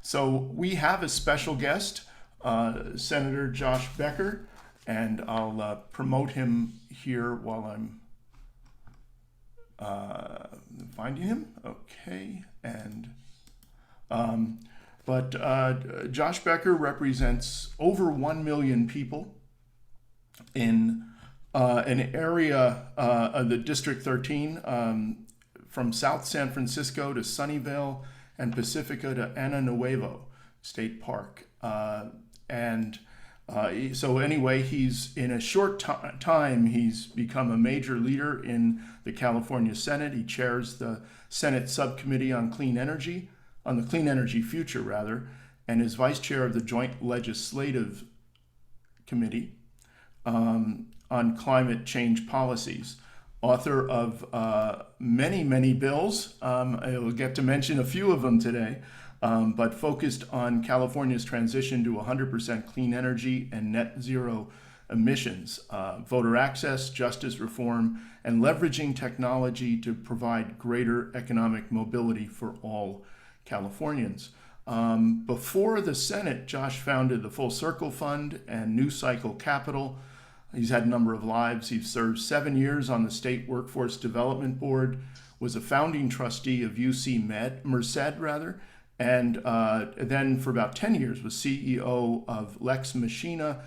So we have a special guest, Senator Josh Becker, and I'll promote him here while I'm finding him. Okay, and Josh Becker represents over 1 million people in an area of the District 13, from South San Francisco to Sunnyvale and Pacifica to Año Nuevo State Park. So anyway, he's in a short time, he's become a major leader in the California Senate. He chairs the Senate Subcommittee on the Clean Energy Future rather, and is vice chair of the Joint Legislative Committee on Climate Change Policies. Author of many, many bills. I will get to mention a few of them today, but focused on California's transition to 100% clean energy and net zero emissions, voter access, justice reform, and leveraging technology to provide greater economic mobility for all Californians. Before the Senate, Josh founded the Full Circle Fund and New Cycle Capital. He's had a number of lives. He served 7 years on the State Workforce Development Board, was a founding trustee of UC Merced, and then for about 10 years was CEO of Lex Machina,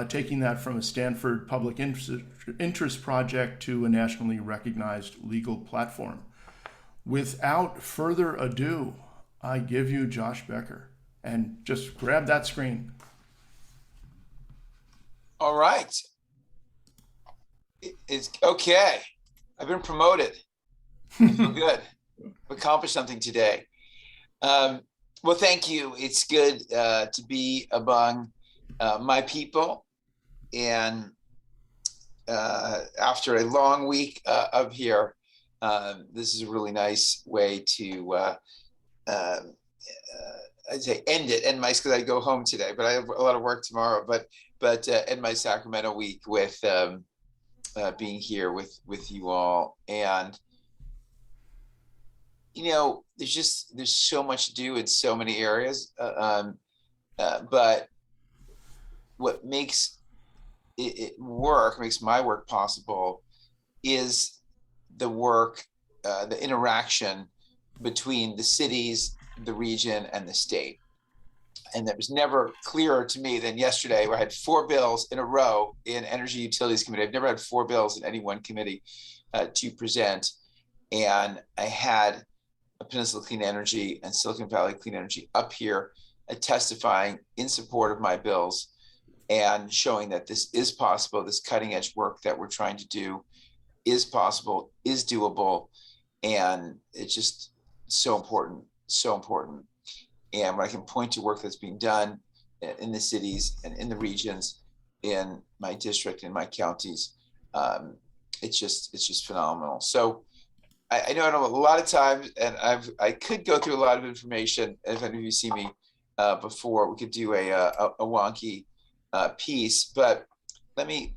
taking that from a Stanford public interest project to a nationally recognized legal platform. Without further ado, I give you Josh Becker, and just grab that screen. All right. It's okay. I've been promoted. I feel good. I've accomplished something today. Well, thank you. It's good to be among my people. And after a long week up here, this is a really nice way to, I'd say end my, because I go home today, but I have a lot of work tomorrow, but end my Sacramento week with being here with you all. And there's so much to do in so many areas, but what makes it work, makes my work possible, is the work, the interaction between the cities, the region, and the state. And that was never clearer to me than yesterday, where I had 4 bills in a row in Energy Utilities Committee. I've never had 4 bills in any one committee to present. And I had a Peninsula Clean Energy and Silicon Valley Clean Energy up here testifying in support of my bills and showing that this is possible. This cutting edge work that we're trying to do is possible, is doable. And it's just so important, so important. And when I can point to work that's being done in the cities and in the regions, in my district, in my counties, it's just phenomenal. So I know I don't have a lot of time, and I could go through a lot of information. If any of you see me before, we could do a wonky piece, but let me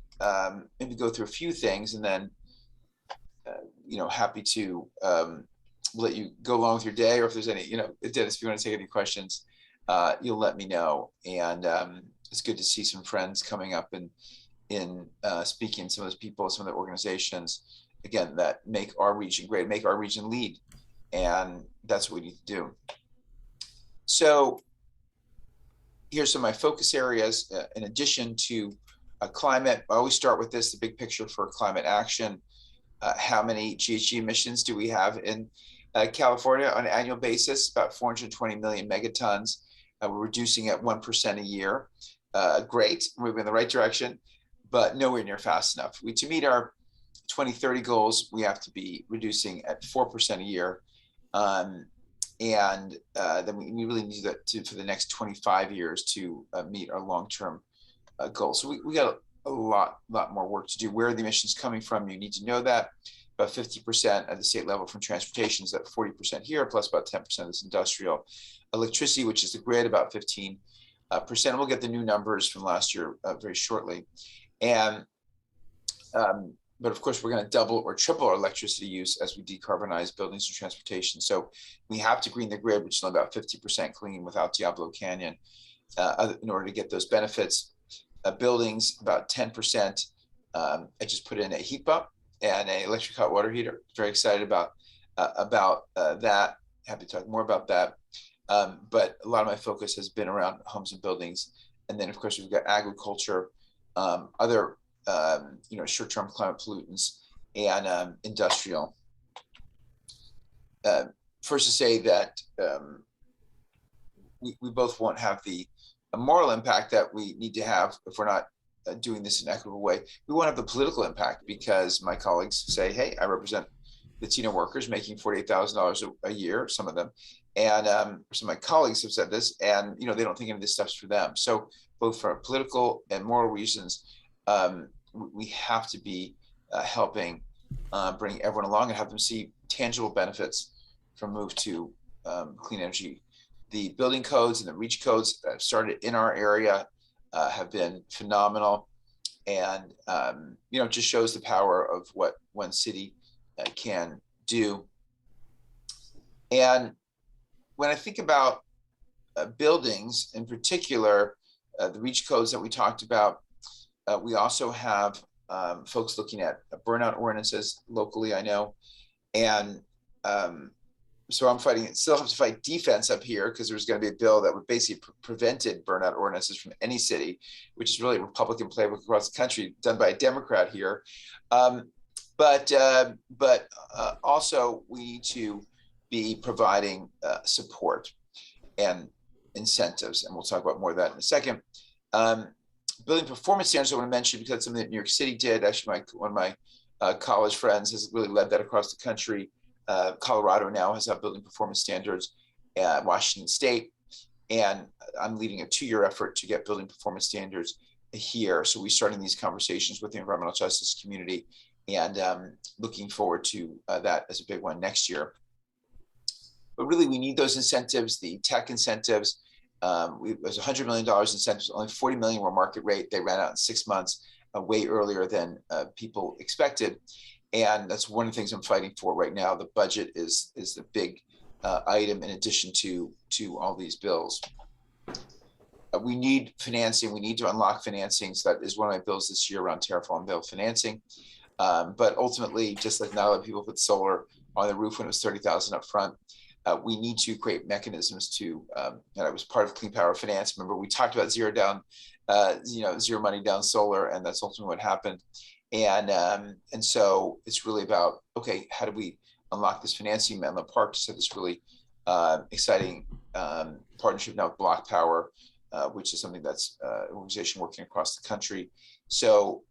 maybe go through a few things, and then happy to let you go along with your day, or if there's any, Dennis, if you want to take any questions, you'll let me know. And it's good to see some friends coming up and speaking, some of those people, some of the organizations, again, that make our region great, make our region lead. And that's what we need to do. So here's some of my focus areas. In addition to climate, I always start with this, the big picture for climate action. How many GHG emissions do we have in California on an annual basis? About 420 million megatons. We're reducing at 1% a year. Great, moving in the right direction, but nowhere near fast enough. To meet our 2030 goals, we have to be reducing at 4% a year. Then we really need that for the next 25 years to meet our long-term goals. So we got a lot more work to do. Where are the emissions coming from? You need to know that. About 50% at the state level from transportation, is that 40% here, plus about 10% is industrial. Electricity, which is the grid, about 15%. And we'll get the new numbers from last year very shortly. And but of course, we're going to double or triple our electricity use as we decarbonize buildings and transportation. So we have to green the grid, which is only about 50% clean without Diablo Canyon, in order to get those benefits. Buildings, about 10%. I just put in a heat pump and an electric hot water heater. Very excited about that. Happy to talk more about that. But a lot of my focus has been around homes and buildings. And then, of course, we've got agriculture, other short-term climate pollutants, and industrial. First to say that we both won't have the moral impact that we need to have if we're not doing this in an equitable way. We won't have the political impact because my colleagues say, hey, I represent Latino workers making $48,000 a year, some of them. And some of my colleagues have said this, and they don't think any of this stuff's for them. So both for political and moral reasons, we have to be helping bring everyone along and have them see tangible benefits from move to clean energy. The building codes and the REACH codes that have started in our area have been phenomenal, and just shows the power of what one city can do. And when I think about buildings in particular, the REACH codes that we talked about, we also have folks looking at burnout ordinances locally, I know. And so I'm still have to fight defense up here because there's going to be a bill that would basically prevented burnout ordinances from any city, which is really a Republican playbook across the country done by a Democrat here. But also we need to be providing support and incentives, and we'll talk about more of that in a second. Building performance standards I want to mention because that's something that New York City did. Actually, one of my college friends has really led that across the country. Colorado now has building performance standards at Washington State, and I'm leading a 2-year effort to get building performance standards here. So we're starting these conversations with the environmental justice community, and looking forward to that as a big one next year. But really, we need those incentives, the tech incentives. It was $100 million incentives, only $40 million were market rate. They ran out in 6 months, way earlier than people expected. And that's one of the things I'm fighting for right now. The budget is the big item in addition to all these bills. We need financing. We need to unlock financing. So that is one of my bills this year around Terraform bill financing. But ultimately, just like not a lot of people put solar on the roof when it was $30,000 up front, we need to create mechanisms to, and I was part of Clean Power Finance. Remember, we talked about zero money down solar, and that's ultimately what happened. And so it's really about, okay, how do we unlock this financing? Menlo Park just had this really exciting partnership now with Block Power, which is something that's an organization working across the country. So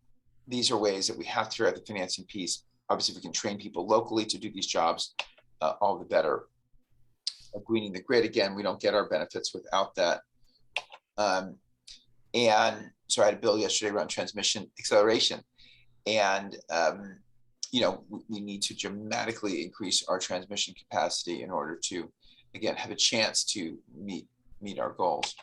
these are ways that we have to figure out the financing piece. Obviously, if we can train people locally to do these jobs, all the better. Greening the grid, again, we don't get our benefits without that. And so I had a bill yesterday around transmission acceleration. And, we need to dramatically increase our transmission capacity in order to, again, have a chance to meet our goals.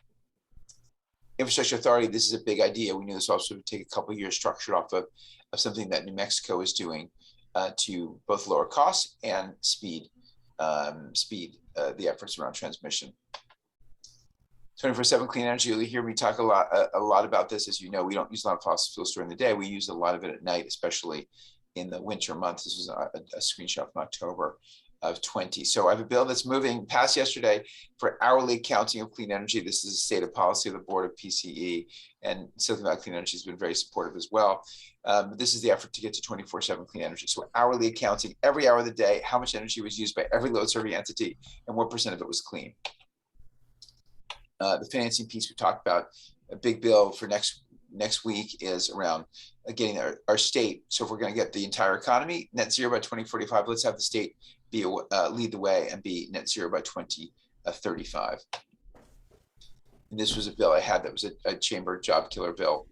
Infrastructure Authority, this is a big idea. We knew this also would take a couple of years structured off of something that New Mexico is doing to both lower costs and speed the efforts around transmission. 24/7 clean energy. You'll hear me talk a lot about this. As you know, we don't use a lot of fossil fuels during the day. We use a lot of it at night, especially in the winter months. This was a screenshot from October of 20. So I have a bill that's passed yesterday for hourly accounting of clean energy. This is a stated policy of the board of PCE, and Silicon Valley Clean Energy has been very supportive as well. This is the effort to get to 24/7 clean energy. So hourly accounting, every hour of the day, how much energy was used by every load serving entity and what percent of it was clean. The financing piece we talked about, a big bill for next week is around getting our state. So if we're going to get the entire economy net zero by 2045, let's have the state be lead the way and be net zero by 2035. And this was a bill I had that was a chamber job killer bill.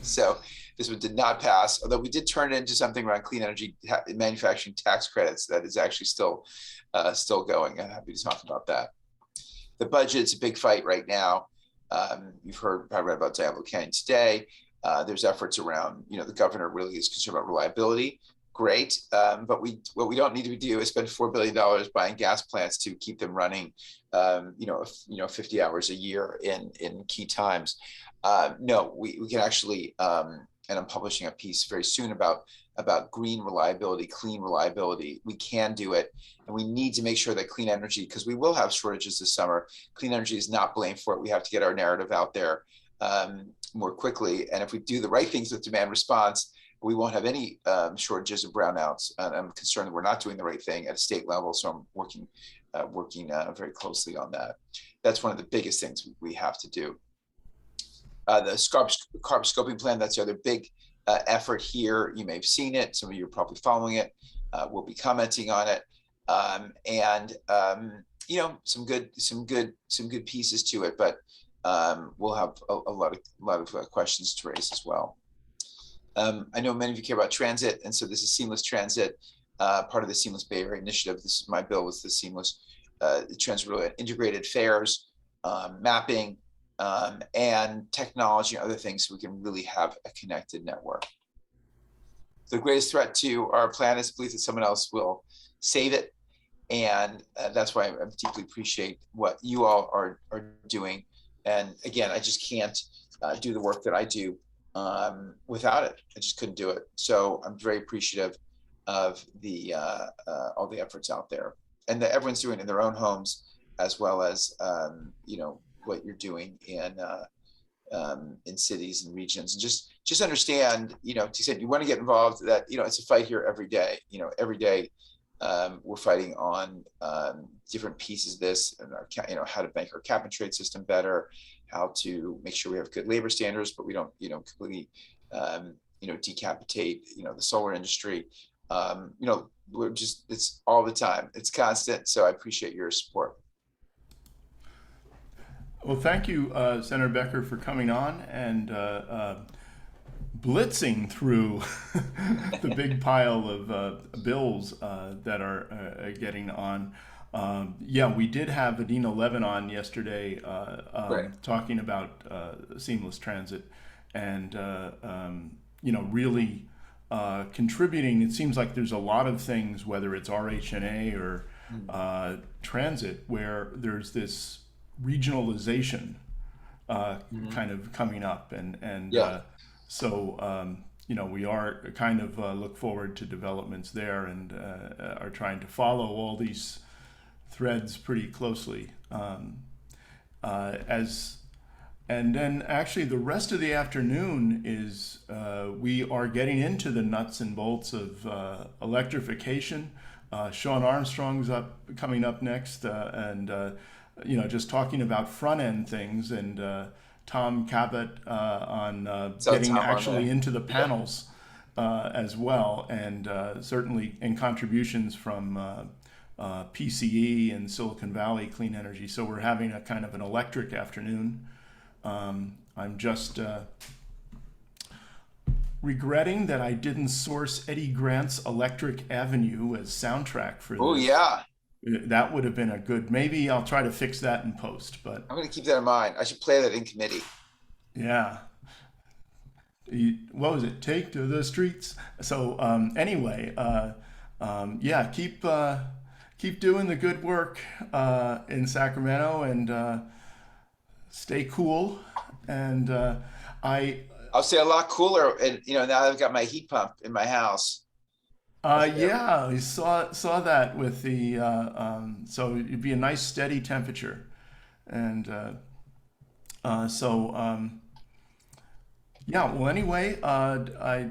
So this one did not pass, although we did turn it into something around clean energy manufacturing tax credits that is actually still going. I'm happy to talk about that. The budget's a big fight right now. You've probably read about Diablo Canyon today. There's efforts around, the governor really is concerned about reliability. Great, but what we don't need to do is spend $4 billion buying gas plants to keep them running, 50 hours a year in key times. No, we can actually, and I'm publishing a piece very soon about green reliability, clean reliability. We can do it, and we need to make sure that clean energy, because we will have shortages this summer. Clean energy is not blamed for it. We have to get our narrative out there more quickly, and if we do the right things with demand response, we won't have any shortages and brownouts. And I'm concerned that we're not doing the right thing at a state level, so I'm working very closely on that. That's one of the biggest things we have to do. The carb scoping plan, that's the other big effort here. You may have seen it. Some of you are probably following it. We'll be commenting on it, some good pieces to it. But we'll have a lot of questions to raise as well. I know many of you care about transit, and so this is seamless transit, part of the Seamless Bay Area Initiative. This is my bill, was the seamless transit, integrated fares, mapping, and technology and other things, so we can really have a connected network. The greatest threat to our plan is belief that someone else will save it, and that's why I deeply appreciate what you all are doing. And again, I just can't do the work that I do without it. I just couldn't do it. So I'm very appreciative of the all the efforts out there, and that everyone's doing it in their own homes, as well as what you're doing in cities and regions. And just understand, to the extent you want to get involved, that it's a fight here every day. Every day we're fighting on different pieces of this, and how to make our cap and trade system better, how to make sure we have good labor standards, but we don't completely decapitate the solar industry. It's all the time, it's constant. So I appreciate your support. Well, thank you, Senator Becker, for coming on and blitzing through the big pile of bills that are getting on. We did have Adina Levin on yesterday Right. talking about seamless transit, and really contributing. It seems like there's a lot of things, whether it's RHNA or transit, where there's this regionalization kind of coming up, and we are kind of look forward to developments there, and are trying to follow all these threads pretty closely. And then actually the rest of the afternoon is we are getting into the nuts and bolts of electrification. Sean Armstrong's coming up next, and just talking about front end things, and Tom Cabot on getting actually into the panels as well, and certainly in contributions from PCE and Silicon Valley Clean Energy. So we're having a kind of an electric afternoon. I'm just regretting that I didn't source Eddie Grant's Electric Avenue as soundtrack for this. Oh yeah, that would have been a good, maybe I'll try to fix that in post, but I'm going to keep that in mind. I should play that in committee. Yeah. What was it? Take to the streets. So anyway, keep doing the good work in Sacramento, and stay cool. And I'll say a lot cooler, and now I've got my heat pump in my house. I saw that with the so it'd be a nice steady temperature, and well, anyway, I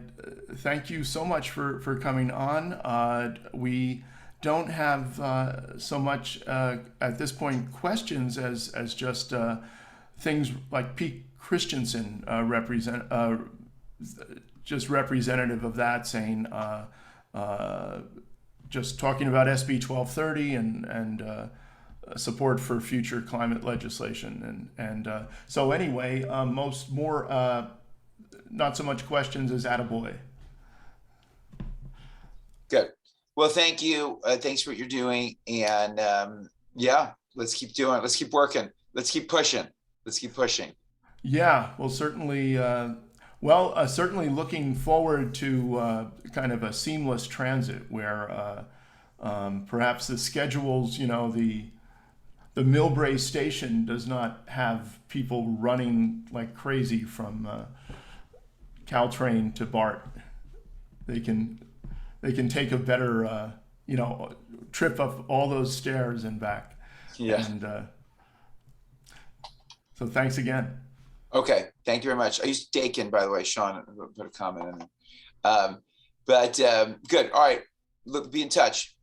thank you so much for coming on. We don't have so much at this point questions as just things like Pete Christensen just representative of that, saying just talking about SB 1230 and support for future climate legislation, and so anyway, not so much questions as attaboy. Good. Well, thank you. Thanks for what you're doing. And let's keep doing it. Let's keep working. Let's keep pushing. Yeah, well, certainly Well, certainly looking forward to kind of a seamless transit where perhaps the schedules, the Millbrae station does not have people running like crazy from Caltrain to BART. They can take a better trip up all those stairs and back. Yeah. And so thanks again. Okay, thank you very much. I used Dakin, by the way, Sean put a comment in there. Good. All right, look, be in touch.